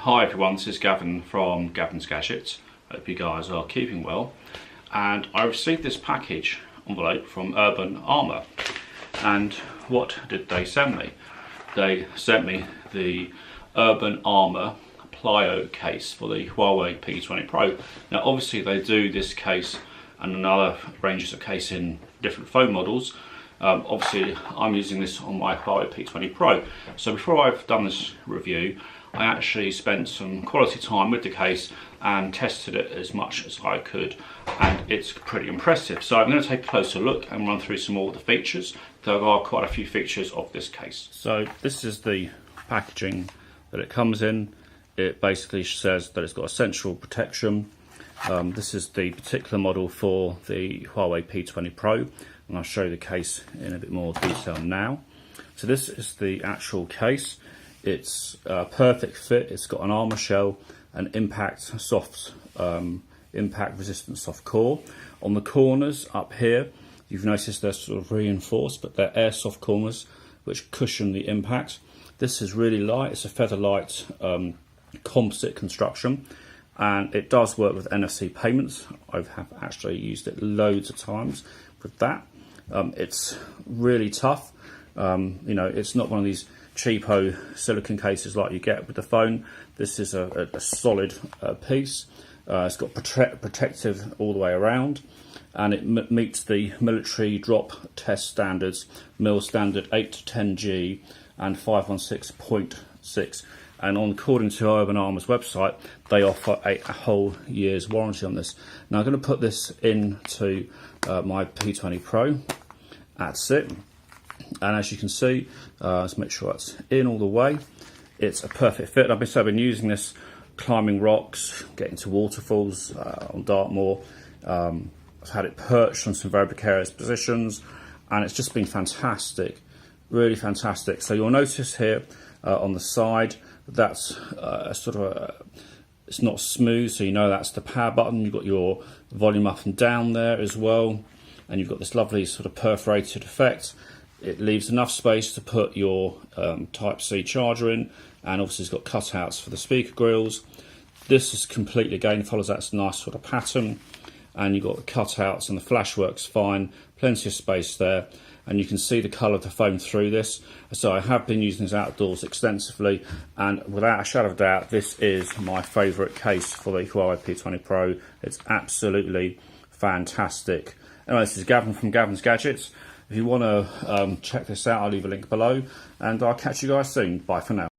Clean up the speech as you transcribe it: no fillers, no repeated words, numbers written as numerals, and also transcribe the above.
Hi everyone, this is Gavin from Gavin's Gadgets. Hope you guys are keeping well. And I received this package envelope from Urban Armour. And what did they send me? They sent me the Urban Armour Plyo case for the Huawei P20 Pro. Now obviously they do this case and another ranges of case in different phone models. Obviously I'm using this on my Huawei P20 Pro. So before I've done this review, I actually spent some quality time with the case and tested it as much as I could, and it's pretty impressive. So I'm going to take a closer look and run through some more of the features. There are quite a few features of this case. So this is the packaging that it comes in. It basically says that it's got essential protection. This is the particular model for the Huawei P20 Pro, and I'll show you the case in a bit more detail now. So this is the actual case. It's a perfect fit. It's got an armour shell, an impact resistant soft core. On the corners up here, you've noticed they're sort of reinforced, but they're airsoft corners which cushion the impact. This is really light. It's a feather light composite construction, and it does work with Nfc Payments. I have actually used it loads of times with that. It's really tough. You know, it's not one of these cheapo silicone cases like you get with the phone. This is a solid piece. It's got protective all the way around, and it meets the military drop test standards, mil standard 8 to 10G and 516.6. And according to Urban Armour's website, they offer a whole year's warranty on this. Now I'm going to put this into my P20 Pro. That's it. And as you can see, let's make sure that's in all the way. It's a perfect fit. I've been using this climbing rocks, getting to waterfalls on Dartmoor. I've had it perched on some very precarious positions, and it's just been fantastic, really fantastic. So you'll notice here on the side, that's it's not smooth, so you know that's the power button. You've got your volume up and down there as well, and you've got this lovely sort of perforated effect. It leaves enough space to put your Type-C charger in, and obviously it's got cutouts for the speaker grills. This is completely, again, follows that nice sort of pattern, and you've got the cutouts, and the flash works fine, plenty of space there, and you can see the colour of the foam through this. So I have been using this outdoors extensively, and without a shadow of a doubt, this is my favourite case for the Huawei P20 Pro. It's absolutely fantastic. Anyway, this is Gavin from Gavin's Gadgets. If you want to check this out, I'll leave a link below, and I'll catch you guys soon. Bye for now.